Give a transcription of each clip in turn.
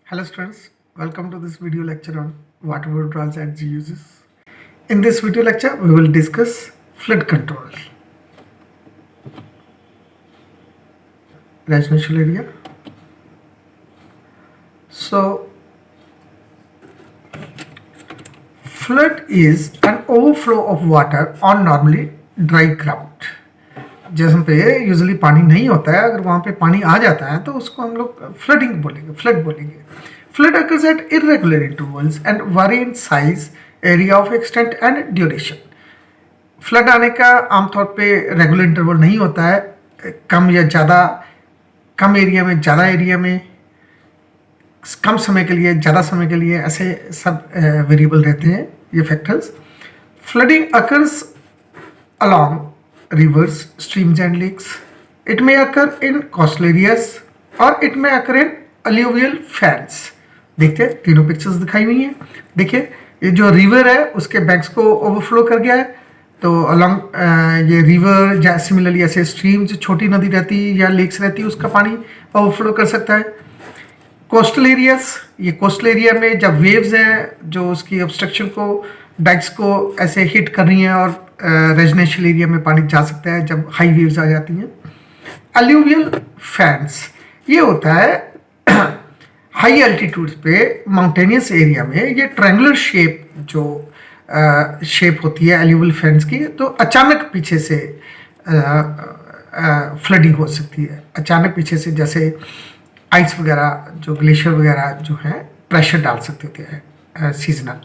Hello students, welcome to this video lecture on water withdrawals and uses. In this video lecture, we will discuss flood control. Residential area. So, flood is an overflow of water on normally dry ground. जहाँ पे usually पानी नहीं होता है, अगर वहाँ पे पानी आ जाता है तो उसको हम लोग फ्लडिंग बोलेंगे, फ्लड बोलेंगे. Flood occurs at irregular intervals and vary in size, area of extent and duration. Flood आने का आमतौर पे रेगुलर इंटरवल नहीं होता है, कम या ज़्यादा, कम एरिया में, ज़्यादा एरिया में, कम समय के लिए, ज़्यादा समय के लिए, ऐसे सब वेरिएबल रहते हैं ये factors. Flooding occurs along rivers, streams and lakes. It may occur in coastal areas or it may occur in alluvial fans. देखते हैं, तीनों पिक्चर्स दिखाई हुई हैं. देखिए, ये जो रिवर है उसके बैंक्स को ओवरफ्लो कर गया है, तो अलॉन्ग ये रिवर, सिमिलरली ऐसे स्ट्रीम, जो छोटी नदी रहती है या लेक्स रहती है, उसका पानी ओवरफ्लो कर सकता है. कोस्टल एरियाज, ये कोस्टल एरिया में जब वेव्स हैं जो उसकी ऑब्स्ट्रक्शन को, डाइक्स को ऐसे हिट कर रही हैं, और रेजिडेंशियल एरिया में पानी जा सकता है जब हाई वेव्स आ जाती हैं. अलूवियल फैंस, ये होता है हाई एल्टीट्यूड्स पे, माउंटेनियस एरिया में, ये ट्रायंगुलर शेप जो शेप होती है एल्यूवियल फैंस की, तो अचानक पीछे से फ्लडिंग हो सकती है. अचानक पीछे से, जैसे आइस वगैरह, जो ग्लेशियर वगैरह जो है, प्रेशर डाल सकते थे seasonal.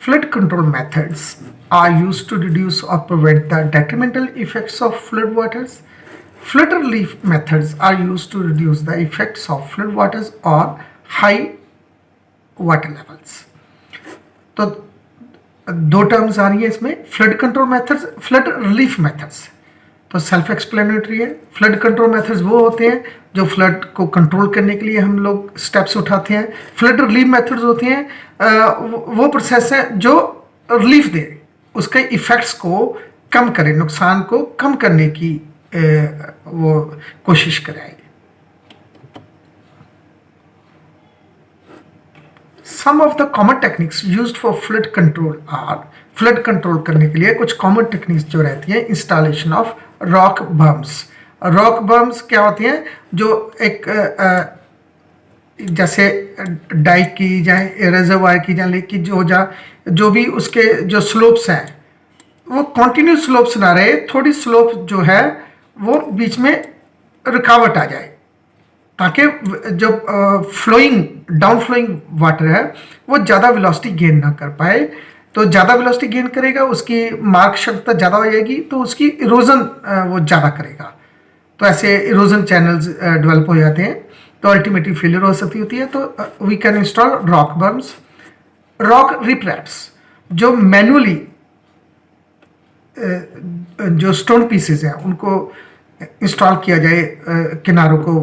Flood control methods are used to reduce or prevent the detrimental effects of flood waters. Flood relief methods are used to reduce the effects of flood waters or high water levels. तो दो terms आ रही है इसमें, flood control methods, flood relief methods. तो self explanatory है. Flood control methods वो होते हैं जो फ्लड को कंट्रोल करने के लिए हम लोग स्टेप्स उठाते हैं. फ्लड रिलीफ मेथड्स होते हैं वो प्रोसेस है जो रिलीफ दे, उसके इफ़ेक्ट्स को कम करे, नुकसान को कम करने की वो कोशिश कराए. Some of the common techniques used for flood control are, flood control करने के लिए कुछ कॉमन टेक्निक्स जो रहती हैं, installation of rock berms. Rock berms क्या होती हैं? जो एक जैसे डाइक की जाए, रिजर्वायर की जाए, लेक की, जो भी उसके जो स्लोप्स हैं वो कॉन्टिन्यूस स्लोप्स ना रहे, थोड़ी स्लोप जो है वो बीच में रुकावट आ जाए, ताकि जो फ्लोइंग, डाउन फ्लोइंग वाटर है वो ज़्यादा वेलोसिटी गेन ना कर पाए. तो ज़्यादा वेलोसिटी गेन करेगा, उसकी मार्ग क्षमता ज़्यादा हो जाएगी, तो उसकी इरोजन वो ज़्यादा करेगा. तो ऐसे इरोजन चैनल्स डेवलप हो जाते हैं, तो अल्टीमेटली फेलियर हो सकती होती है. तो we can install rock berms. Rock ripraps, जो मैनुअली जो स्टोन पीसेस हैं उनको इंस्टॉल किया जाए किनारों को,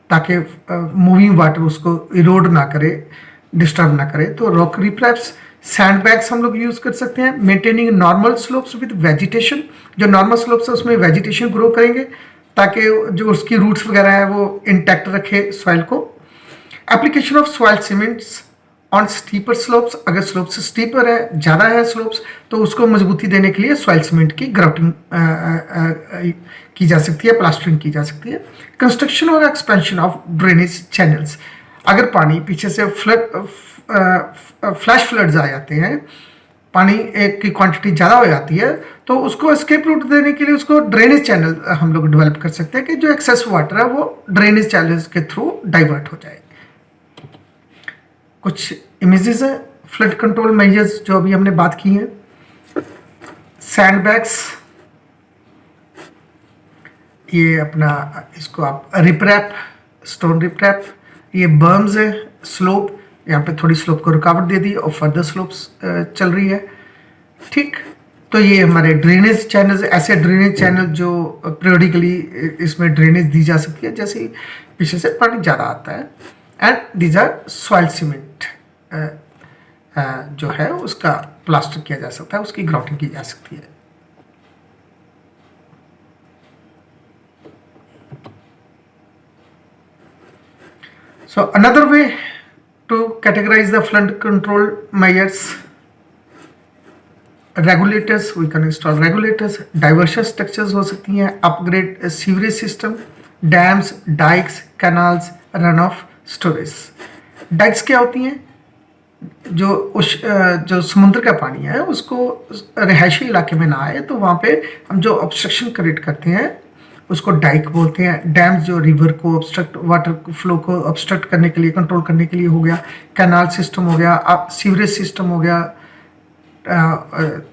ताकि मूविंग वाटर उसको इरोड ना करे, डिस्टर्ब ना करे. तो रॉक रिप्रैप्स. सैंड बैग्स हम लोग यूज़ कर सकते हैं. Maintaining normal slopes with vegetation, जो नॉर्मल स्लोप्स है उसमें वेजिटेशन ग्रो करेंगे ताकि जो उसकी रूट्स वगैरह है वो इंटैक्ट रखे सॉइल को. Application of soil cements on steeper slopes, अगर स्लोप्स स्टीपर है, ज़्यादा है स्लोप्स, तो उसको मजबूती देने के लिए सॉइल सीमेंट की ग्राउटिंग की जा सकती है, प्लास्टरिंग की जा सकती है. कंस्ट्रक्शन और एक्सपेंशन ऑफ ड्रेनेज चैनल्स, अगर पानी पीछे से फ्लैश फ्लड्स आ जाते हैं, पानी एक की क्वांटिटी ज़्यादा हो जाती है, तो उसको एस्केप रूट देने के लिए उसको ड्रेनेज चैनल हम लोग डेवलप कर सकते हैं कि जो एक्सेस वाटर है वो ड्रेनेज चैनल्स के थ्रू डाइवर्ट हो जाए. कुछ इमेजेस है फ्लड कंट्रोल मेजर्स जो अभी हमने बात की हैं. सैंड बैग्स, ये अपना, इसको आप रिप्रैप, स्टोन रिप्रैप. ये बर्म्स है, स्लोप, यहाँ पे थोड़ी स्लोप को रुकावट दे दी और फर्दर स्लोप्स चल रही है. ठीक, तो ये हमारे ड्रेनेज चैनल्स, ऐसे ड्रेनेज चैनल जो पीरियडिकली इसमें ड्रेनेज दी जा सकती है, जैसे पीछे से पानी ज़्यादा आता है. And these are soil cement जो है उसका प्लास्टर किया जा सकता है, उसकी ग्राउटिंग की जा सकती है. So another way to categorize the flood control measures, regulators, we can install regulators, diversion structures हो सकती हैं, upgrade sewerage system, dams, dikes, canals, runoff storage. Dikes क्या होती हैं? जो समुद्र का पानी है उसको रिहायशी इलाके में ना आए तो वहाँ पे हम जो ऑब्स्ट्रक्शन क्रिएट करते हैं उसको डाइक बोलते हैं। डैम्स जो रिवर को ऑब्स्ट्रक्ट, वाटर फ्लो को ऑब्स्ट्रक्ट करने के लिए, कंट्रोल करने के लिए हो गया। कैनाल सिस्टम हो गया, सीवरेज सिस्टम हो गया,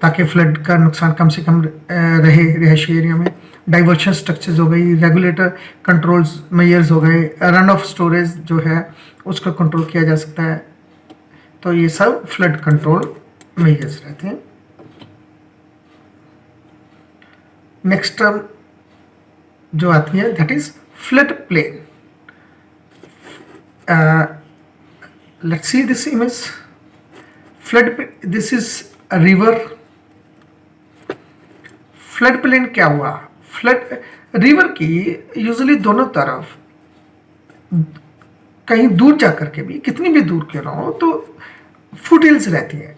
ताकि फ्लड का नुकसान कम से कम रहे रिहायशी एरिया में। डाइवर्शन स्ट्रक्चर्स हो गई, रेगुलेटर कंट्रोल्स मेजर्स हो गए, रन ऑफ स्टोरेज जो है उसको कंट्रोल किया जा सकता है। तो ये सब फ्लड कंट्रोल मेजर्स रहते हैं। नेक्स्ट टर्म जो आती है that is flood plane. Let's see this image. Flood, this is a river. Flood plain क्या हुआ? फ्लड रिवर की यूजुअली दोनों तरफ कहीं दूर जाकर के भी, कितनी भी दूर क्यों ना हो, तो फुट हिल्स रहती है।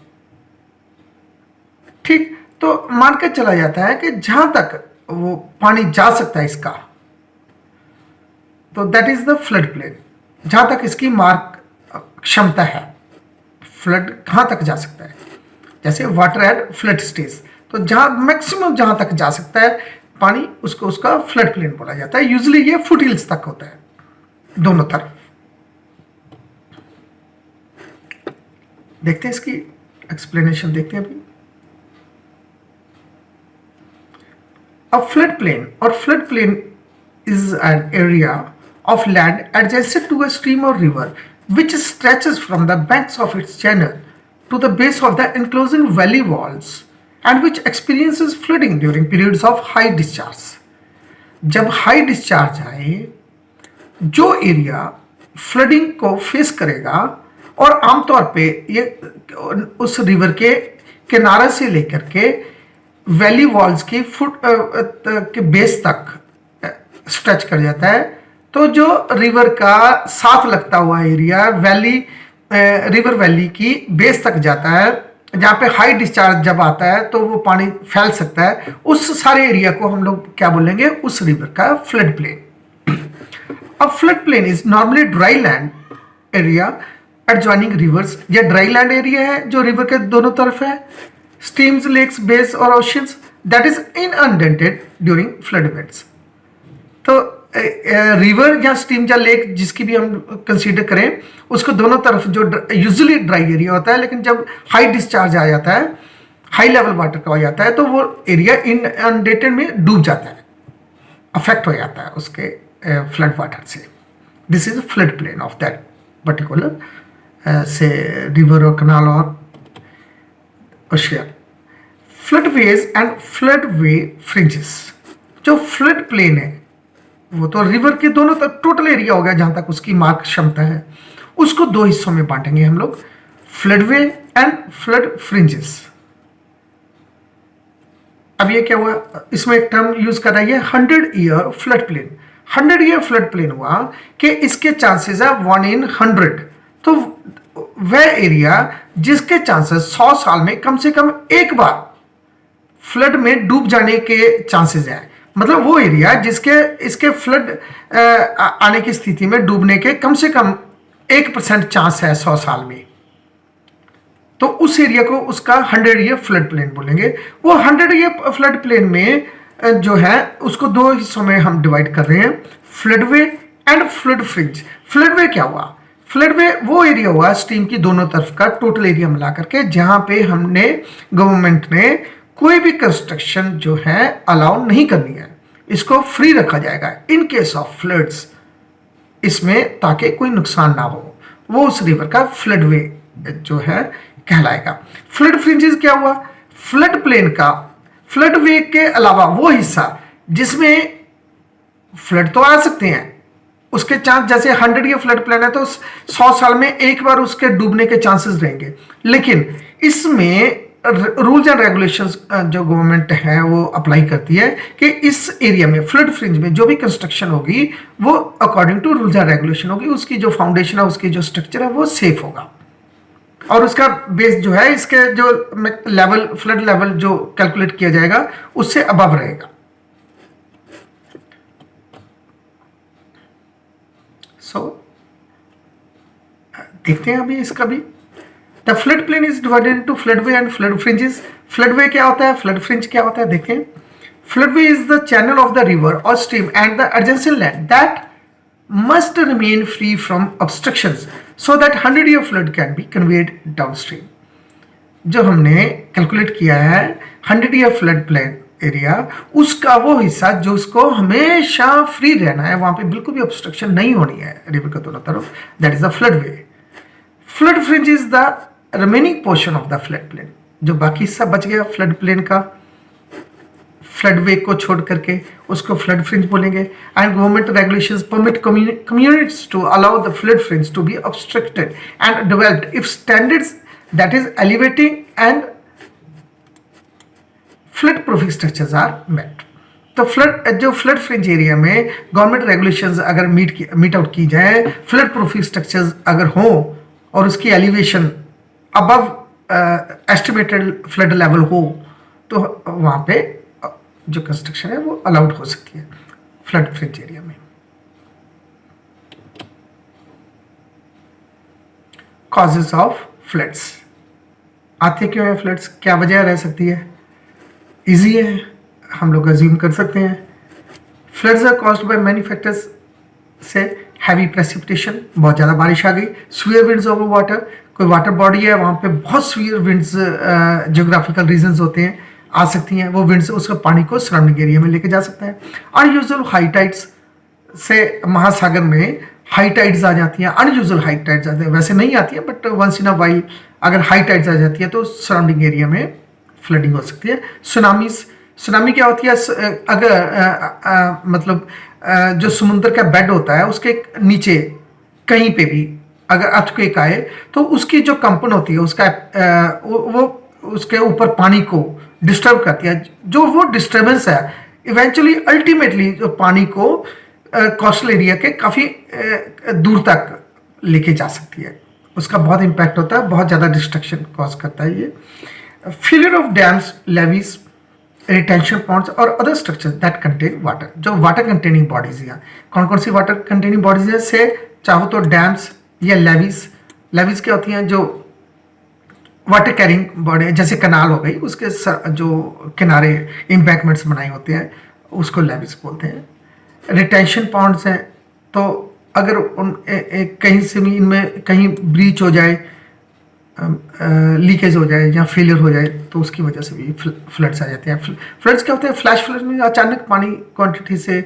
ठीक, तो मान के चला जाता है कि जहां तक वो पानी जा सकता है इसका, तो that is the flood plain. जहां तक इसकी मार्क क्षमता है, फ्लड कहां तक जा सकता है। जैसे वाटर एट फ्लड स्टेज, तो जहां मैक्सिमम जहां तक जा सकता है पानी, उसको उसका फ्लड प्लेन बोला जाता है। यूजुअली ये फुट हिल्स तक होता है दोनों तरफ। देखते हैं इसकी एक्सप्लेनेशन, देखते हैं अभी। A floodplain or floodplain is an area of land adjacent to a stream or river which stretches from the banks of its channel to the base of the enclosing valley walls and which experiences flooding during periods of high discharge. जब high discharge आए, जो area flooding को face करेगा, और आमतौर पे ये उस रिवर के किनारे से लेकर के वैली वॉल्स की फुट के बेस तक स्ट्रेच कर जाता है। तो जो रिवर का साथ लगता हुआ एरिया वैली, रिवर वैली की बेस तक जाता है, जहाँ पे हाई डिस्चार्ज जब आता है तो वो पानी फैल सकता है, उस सारे एरिया को हम लोग क्या बोलेंगे? उस रिवर का फ्लड प्लेन। अब flood plain is normally dry land area adjoining reverse. यह ड्राई लैंड एरिया है जो रिवर के दोनों तरफ है, streams, lakes, bays or oceans that is inundated during flood events। तो रिवर या स्ट्रीम या लेक जिसकी भी हम कंसीडर करें, उसको दोनों तरफ जो यूजुअली ड्राई एरिया होता है, लेकिन जब हाई डिस्चार्ज आ जाता है, हाई लेवल वाटर का हो जाता है, तो वो एरिया इनअंडेटेड में डूब जाता है, अफेक्ट हो जाता है उसके फ्लड वाटर से। This is flood plain of that particular से रिवर और कनाल और ocean. Floodways and floodway fringes. जो फ्लड प्लेन है वो तो रिवर के दोनों तरफ टोटल एरिया हो गया जहां तक उसकी मार्क क्षमता है, उसको दो हिस्सों में बांटेंगे हम लोग, फ्लडवे एंड फ्लड फ्रिंजेस। अब ये क्या हुआ? इसमें एक टर्म यूज कर रहा है 100 year flood plain. 100 year flood plain हुआ कि इसके चांसेस है 1 in 100। तो वह एरिया जिसके चांसेस 100 साल में कम से कम एक बार फ्लड में डूब जाने के चांसेस हैं, मतलब वो एरिया जिसके इसके फ्लड आने की स्थिति में डूबने के कम से कम 1% चांस है 100 साल में, तो उस एरिया को उसका 100 ईयर फ्लड प्लेन बोलेंगे। वो 100 ईयर फ्लड प्लेन में जो है उसको दो हिस्सों में हम डिवाइड कर रहे हैं, फ्लडवे एंड फ्लड फ्रिंज। फ्लडवे क्या हुआ? फ्लडवे वो एरिया हुआ स्ट्रीम की दोनों तरफ का टोटल एरिया मिला करके जहां पे हमने, गवर्नमेंट ने कोई भी कंस्ट्रक्शन जो है अलाउ नहीं करनी है, इसको फ्री रखा जाएगा इन केस ऑफ फ्लड्स, इसमें ताकि कोई नुकसान ना हो, वो उस रिवर का फ्लडवे जो है कहलाएगा। फ्लड फ्रिंजेस क्या हुआ? फ्लड प्लेन का फ्लडवे के अलावा वो हिस्सा जिसमें फ्लड तो आ सकते हैं, उसके चांस, जैसे 100 ईयर फ्लड प्लेन है तो 100 साल में एक बार उसके डूबने के चांसेस रहेंगे, लेकिन इसमें रूल्स एंड रेगुलेशंस जो गवर्नमेंट है वो अप्लाई करती है कि इस एरिया में फ्लड फ्रिंज में जो भी कंस्ट्रक्शन होगी वो according to rules and regulation होगी, उसकी जो फाउंडेशन है उसकी जो स्ट्रक्चर है वो सेफ होगा और उसका बेस जो है इसके जो लेवल फ्लड लेवल जो कैलकुलेट किया जाएगा उससे अबव रहेगा। सो देखते हैं अभी इसका भी। The flood plain is divided into floodway and flood fringes. Floodway क्या होता है, फ्लड फ्रिंज क्या होता है, देखें। Floodway is the channel of the river और stream and the adjacent land that must remain free from obstructions so that 100-year flood can be conveyed downstream। जो हमने कैलकुलेट किया है 100-year flood plain एरिया, उसका वो हिस्सा जो उसको हमेशा फ्री रहना है, वहां पे बिल्कुल भी ऑब्स्ट्रक्शन नहीं होनी है रिवर के दोनों तरफ, that is the floodway. Flood fringe is the remaining portion of the flood plain, जो बाकी हिस्सा बच गया फ्लड प्लेन का फ्लड वे को छोड़ करके उसको फ्लड फ्रिंज बोलेंगे। And government regulations permit communities to allow the flood fringe to be obstructed and developed if standards that is elevating and flood proofing structures are met. तो flood fringe area में government regulations अगर meet out की जाए, flood proofing structures अगर हो और उसकी elevation above estimated flood level हो, तो वहां पे जो कंस्ट्रक्शन है वो अलाउड हो सकती है फ्लड फ्रिंज एरिया में। कॉजेज ऑफ फ्लड्स, आते क्यों है फ्लड्स, क्या वजह रह सकती है? इजी है, हम लोग अज्यूम कर सकते हैं। Floods are caused by many factors, से हैवी प्रेसिपिटेशन, बहुत ज़्यादा बारिश आ गई, स्वीयर विंड्स ओवर वाटर, कोई वाटर बॉडी है वहाँ पे बहुत स्वीयर विंड्स जियोग्राफिकल रीजंस होते हैं, आ सकती हैं, वो विंड्स उसके पानी को सराउंडिंग एरिया में लेके जा सकता है। अनयूजुअल हाई टाइड्स से महासागर में हाई टाइड्स आ जाती हैं, अनयूजुअल हाई टाइड्स आते हैं, वैसे नहीं आती है but once in a while अगर हाई टाइड्स आ जाती है तो सराउंडिंग एरिया में फ्लडिंग हो सकती है। सुनामी क्या होती है, अगर मतलब जो समुद्र का बेड होता है उसके नीचे कहीं पे भी अगर अर्थक्वेक आए तो उसकी जो कंपन होती है उसका वो उसके ऊपर पानी को डिस्टर्ब करती है, जो वो डिस्टर्बेंस है इवेंचुअली अल्टीमेटली जो पानी को कोस्टल एरिया के काफ़ी दूर तक लेके जा सकती है, उसका बहुत इम्पैक्ट होता है, बहुत ज़्यादा डिस्ट्रक्शन कॉज करता है ये। Failure of dams, levees, retention ponds और other structures that contain water, जो वाटर कंटेनिंग बॉडीज हैं, कौन कौन सी वाटर कंटेनिंग बॉडीज है, से चाहो तो डैम्स या लेवीज क्या होती हैं, जो वाटर कैरिंग बॉडी, जैसे कनाल हो गई उसके जो किनारे एम्बैंकमेंट्स बनाए होते हैं उसको लेवीज बोलते हैं। रिटेंशन पॉन्ड्स हैं, तो अगर उन कहीं से भी इनमें कहीं ब्रीच हो जाए, लीकेज हो जाए या फेलियर हो जाए तो उसकी वजह से भी फ्लड्स आ जाते हैं। फ्लड्स क्या होते हैं, फ्लैश फ्लड में अचानक पानी क्वांटिटी से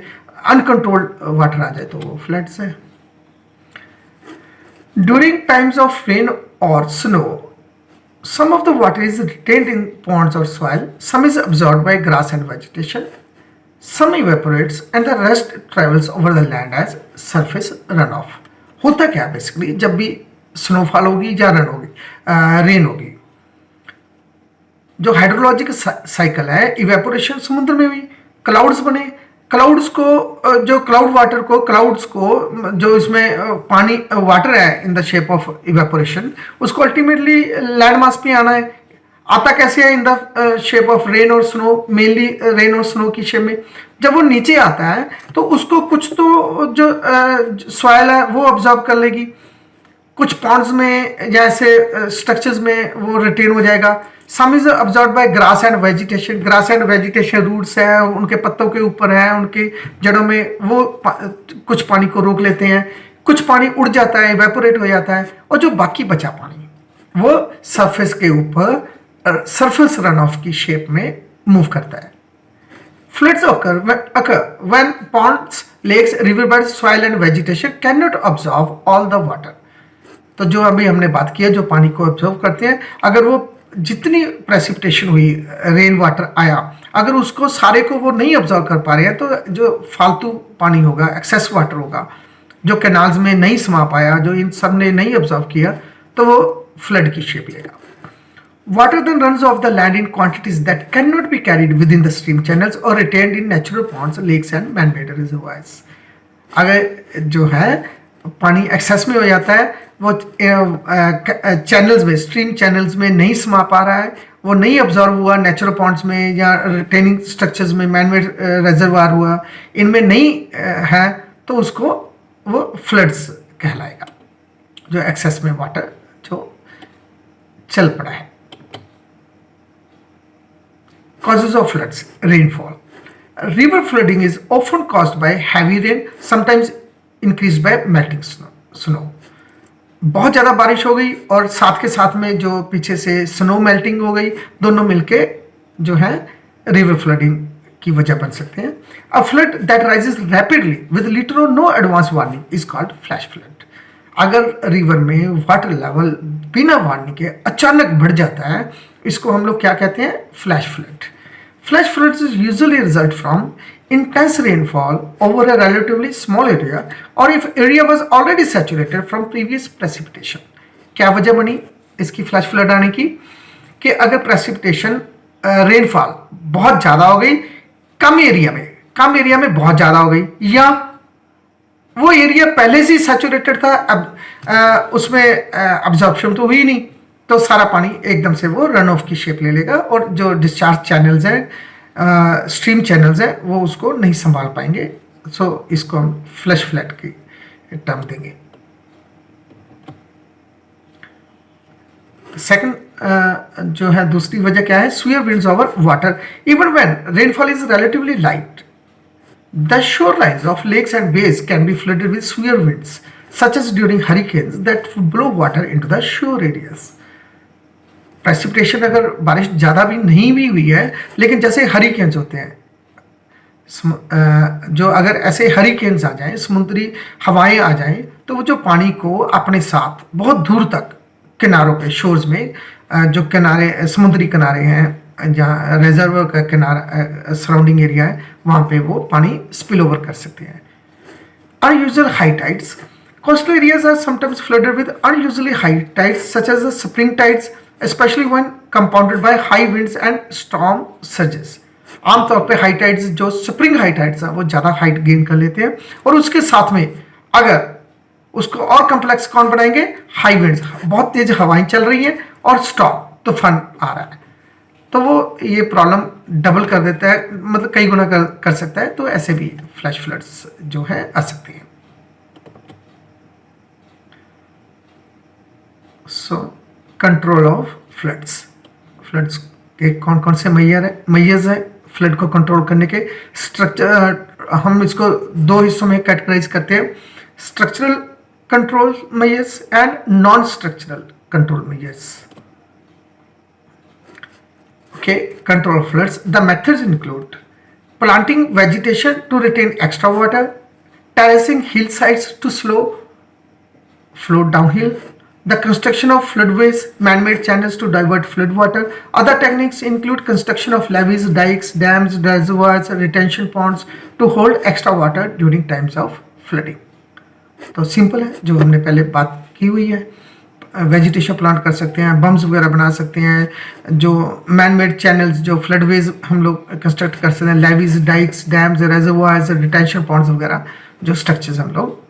अनकंट्रोल्ड वाटर आ जाए तो वो फ्लड्स है। ड्यूरिंग टाइम्स ऑफ रेन और snow some of the water is retained in ponds or soil, some is absorbed by grass and vegetation, some evaporates and the rest travels over the land as surface runoff। होता क्या basically, जब भी snowfall होगी या rain होगी, जो hydrological cycle है, evaporation, समुद्र में भी क्लाउड्स बने, क्लाउड्स को जो क्लाउड्स को जो इसमें पानी वाटर है in the shape of evaporation, उसको अल्टीमेटली लैंड मास पे आना है। आता कैसे है, in the shape of rain और स्नो, मेनली रेन और स्नो की शेप में। जब वो नीचे आता है तो उसको कुछ तो जो सॉइल है वो ऑब्जर्व कर लेगी, कुछ पॉन्ड्स में या ऐसे स्ट्रक्चर्स में वो रिटेन हो जाएगा। Some is absorb by grass and vegetation, grass and vegetation roots है, उनके पत्तों के ऊपर है, उनके जड़ों में वो कुछ पानी को रोक लेते हैं, कुछ पानी उड़ जाता है, इवेपोरेट हो जाता है, और जो बाकी बचा पानी वो सरफेस के ऊपर सरफेस रन ऑफ की शेप में मूव करता है। Floods occur when ponds, lakes, riverbeds, soil and vegetation cannot absorb all the water। तो जो अभी हमने बात की है, जो पानी को ऑब्जर्व करते हैं, अगर वो जितनी प्रेसिपिटेशन हुई, रेन वाटर आया, अगर उसको सारे को वो नहीं ऑब्जर्व कर पा रहे हैं तो जो फालतू पानी होगा, एक्सेस वाटर होगा, जो कैनाल्स में नहीं समा पाया, जो इन सब ने नहीं ऑब्जर्व किया, तो वो फ्लड की शेप लेगा। Water then runs off the land in quantities that cannot be carried within the stream channels or retained in natural ponds, lakes and man-made reservoirs. अगर जो है पानी एक्सेस में हो जाता है, वो चैनल्स में, स्ट्रीम चैनल्स में नहीं समा पा रहा है, वो नहीं अब्जॉर्व हुआ नेचुरल पॉन्ड्स में या रिटेनिंग स्ट्रक्चर्स में, मैनमेड रिजर्वायर हुआ, इनमें नहीं है, तो उसको वो फ्लड्स कहलाएगा, जो एक्सेस में वाटर जो चल पड़ा है. Causes of floods: rainfall. River flooding is often caused by heavy rain, sometimes increased by melting snow. बहुत ज़्यादा बारिश हो गई और साथ के साथ में जो पीछे से स्नो मेल्टिंग हो गई, दोनों मिलके जो है रिवर फ्लडिंग की वजह बन सकते हैं. A flood that rises rapidly with little और no advance warning is called flash flood. अगर रिवर में वाटर लेवल बिना वार्निंग के अचानक बढ़ जाता है, इसको हम लोग क्या कहते हैं? Flash flood. Flash floods usually result from intense rainfall over a relatively small area or if area was already saturated from previous precipitation. क्या वजह बनी इसकी फ्लैश फ्लड आने की? कि अगर प्रेसिपिटेशन रेनफॉल बहुत ज़्यादा हो गई कम एरिया में बहुत ज़्यादा हो गई, या वो एरिया पहले से ही सैचुरेटेड था, अब उसमें अब्जॉर्प्शन तो हुई नहीं, तो सारा पानी एकदम से वो रन ऑफ की शेप ले लेगा और जो डिस्चार्ज चैनल्स हैं, स्ट्रीम चैनल्स हैं, वो उसको नहीं संभाल पाएंगे. सो इसको हम फ्लैश फ्लड की टर्म देंगे. सेकंड जो है दूसरी वजह क्या है? Shear winds over water. Even when rainfall is relatively light, the shorelines of lakes and bays can be flooded with shear winds such as during hurricanes that blow water into the shore areas. Precipitation अगर बारिश ज़्यादा भी नहीं भी हुई है, लेकिन जैसे हरिकेन्स होते हैं, जो अगर ऐसे हरिकेन्स आ जाएं, समुद्री हवाएं आ जाएं, तो वो जो पानी को अपने साथ बहुत दूर तक किनारों पे, शोर्स में, जो किनारे समुद्री किनारे हैं, जहाँ रिजर्व का किनारा सराउंडिंग एरिया है, वहाँ पे वो पानी स्पिल ओवर कर सकते हैं. Unusual high tides. Coastal areas are sometimes flooded with unusually high tides such as the spring tides, especially when compounded by high winds and storm surges. आमतौर पे हाई टाइड्स, जो स्प्रिंग हाई टाइड्स हैं, वो ज़्यादा height gain कर लेते हैं, और उसके साथ में अगर उसको और कम्प्लेक्स कौन बनाएंगे? हाई विंड्स, बहुत तेज हवाएं चल रही हैं और स्टॉर्म, तूफान आ रहा है, तो वो ये प्रॉब्लम डबल कर देता है, मतलब कई गुना कर सकता है. तो ऐसे भी फ्लैश फ्लड्स जो है आ सकते हैं. So control of floods. Floods के कौन कौन से मैयर्स हैं फ्लड को कंट्रोल करने के? स्ट्रक्चर, हम इसको दो हिस्सों में कैटेगराइज करते हैं: structural control measures and non structural control measures. Okay, control of floods. The methods include planting vegetation to retain extra water, terracing hillsides to slow flow downhill, the construction of floodways, man-made channels to divert floodwater. Other techniques include construction of levees, dikes, dams, reservoirs, retention ponds to hold extra water during times of flooding. तो simple है, जो हमने पहले बात की हुई है. Vegetation plant कर सकते हैं, बम्स वगैरह बना सकते हैं, जो मैन-मेड चैनल्स, जो फ्लडवेज हम लोग कंस्ट्रक्ट कर सकते हैं, levees, dykes, dams, reservoirs, retention ponds वगैरह, जो स्ट्रक्चर्स हम लोग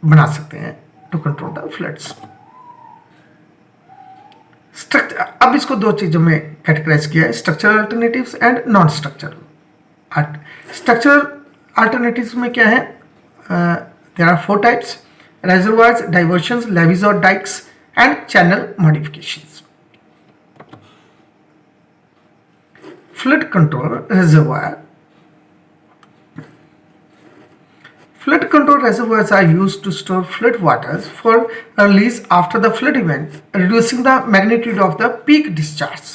बना सकते हैं टू कंट्रोल द फ्लड्स. अब इसको दो चीज़ों में कैटेगराइज किया है: structural alternatives and non structural. Structural alternatives में क्या है? There are 4 types: reservoirs, diversions, levees or dikes, and channel modifications. Flood control reservoir. Flood control reservoirs are used to store flood waters for release after the flood event, reducing the magnitude of the peak discharge.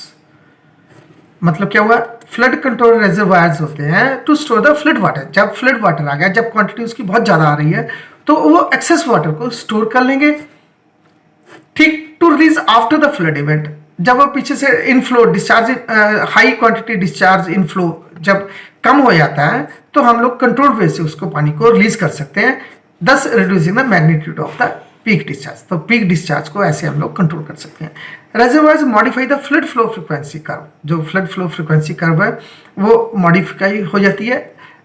मतलब क्या हुआ? Flood control reservoirs होते हैं to store the flood water. जब flood water आ गया, जब quantity उसकी बहुत ज़्यादा आ रही है, तो वो एक्सेस वाटर को स्टोर कर लेंगे, ठीक, to release after the flood event. जब वो पीछे से inflow discharge, high quantity discharge inflow जब कम हो जाता है, तो हम लोग कंट्रोल वे से उसको पानी को रिलीज कर सकते हैं, thus reducing the magnitude of the peak discharge. तो पीक डिस्चार्ज को ऐसे हम लोग कंट्रोल कर सकते हैं. Reservoirs modify the flood flow frequency curve, जो फ्लड फ्लो फ्रिक्वेंसी कर्व है वो मॉडिफाई हो जाती है,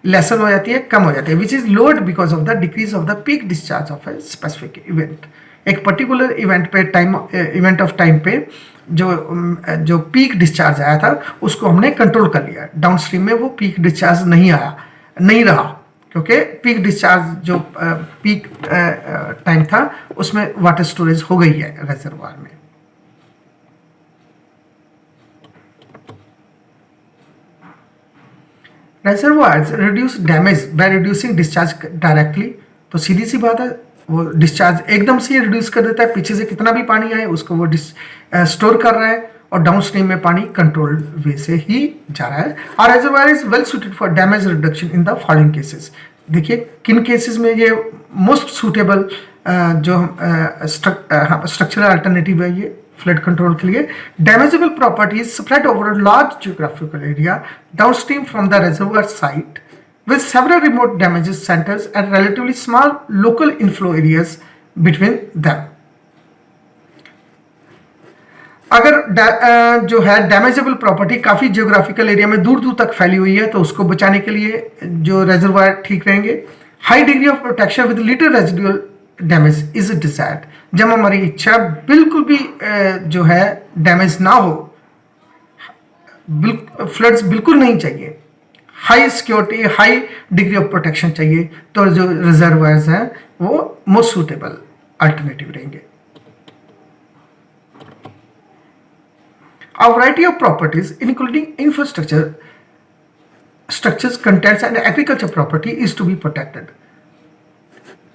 लेसन हो जाती है, कम हो जाती है, which is load because of the decrease of the peak discharge of a specific event. एक पर्टिकुलर इवेंट पे इवेंट ऑफ टाइम पे जो पीक डिस्चार्ज आया था उसको हमने कंट्रोल कर लिया, डाउन स्ट्रीम में वो पीक डिस्चार्ज नहीं रहा, क्योंकि पीक डिस्चार्ज जो पीक टाइम था उसमें वाटर स्टोरेज हो गई है रेजर्वायर में। Reservoirs reduce damage by reducing discharge directly, तो सीधी सी बात है वो डिस्चार्ज एकदम से रिड्यूस कर देता है, पीछे से कितना भी पानी आए उसको वो स्टोर कर रहा है और डाउन स्ट्रीम में पानी कंट्रोल वे से ही जा रहा है। और reservoir is well suited for damage reduction in the following cases. देखिए किन केसेस में ये मोस्ट सुटेबल जो स्ट्रक्चरल अल्टरनेटिव है ये फ्लड कंट्रोल के लिए। Damageable properties spread over large geographical area downstream from the reservoir site with several remote damages centers and relatively small local inflow areas between them। अगर जो है डैमेजेबल property काफ़ी geographical area में दूर दूर तक फैली हुई है तो उसको बचाने के लिए जो रेजर्वायर ठीक रहेंगे। High degree of protection with little residual damage is desired, जब हमारी इच्छा बिल्कुल भी जो है डैमेज ना हो, फ्लड्स बिल्कुल नहीं चाहिए, high security high degree of protection चाहिए, तो जो रिजर्वायर्स हैं वो मोस्ट सूटेबल अल्टरनेटिव रहेंगे। A variety of properties including infrastructure, structures, contents and agriculture property is to be protected।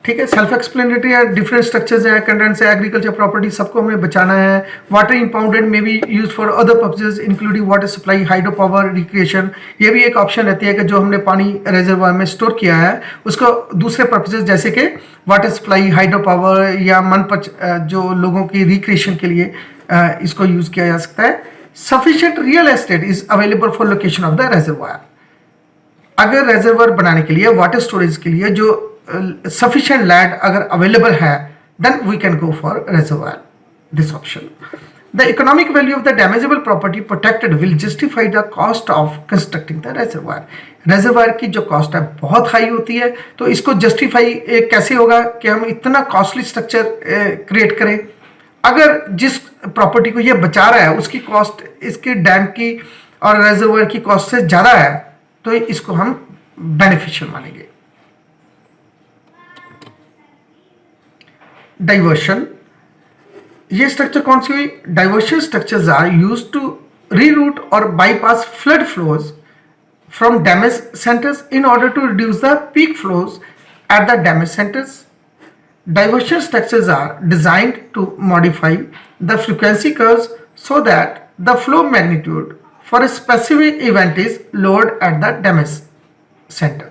ठीक है, सेल्फ एक्सप्लेनेटरी है, डिफरेंट स्ट्रक्चर्स हैं, कंटेंट्स है, एग्रीकल्चर प्रॉपर्टी सबको हमें बचाना है। वाटर इंपाउंडेड में भी use for other purposes including water supply, hydro power, recreation, ये भी एक ऑप्शन रहती है कि जो हमने पानी रिजर्वायर में स्टोर किया है उसको दूसरे पर्पसेज जैसे कि वाटर सप्लाई, हाइड्रो पावर या जो लोगों की रिक्रिएशन के लिए इसको यूज किया जा सकता है। Sufficient real estate is available for location of the reservoir, अगर रेजर्वायर बनाने के लिए वाटर स्टोरेज के लिए जो sufficient land अगर available है then we can go for reservoir, this option। The economic value of the damageable property protected will justify the cost of constructing the reservoir। reservoir की जो cost है बहुत high होती है, तो इसको justify कैसे होगा कि हम इतना costly structure create करें। अगर जिस प्रॉपर्टी को ये बचा रहा है उसकी कॉस्ट इसके डैम की और रेजर्वायर की कॉस्ट से ज़्यादा है तो इसको हम बेनिफिशियल मानेंगे। डाइवर्शन, ये स्ट्रक्चर कौन सी हुई? Diversion structures are used to reroute और bypass flood flows from damage centres in order to reduce the peak flows at the damage centres. Diversion structures are designed to modify the frequency curves so that the flow magnitude for a specific event is lowered at the damage center।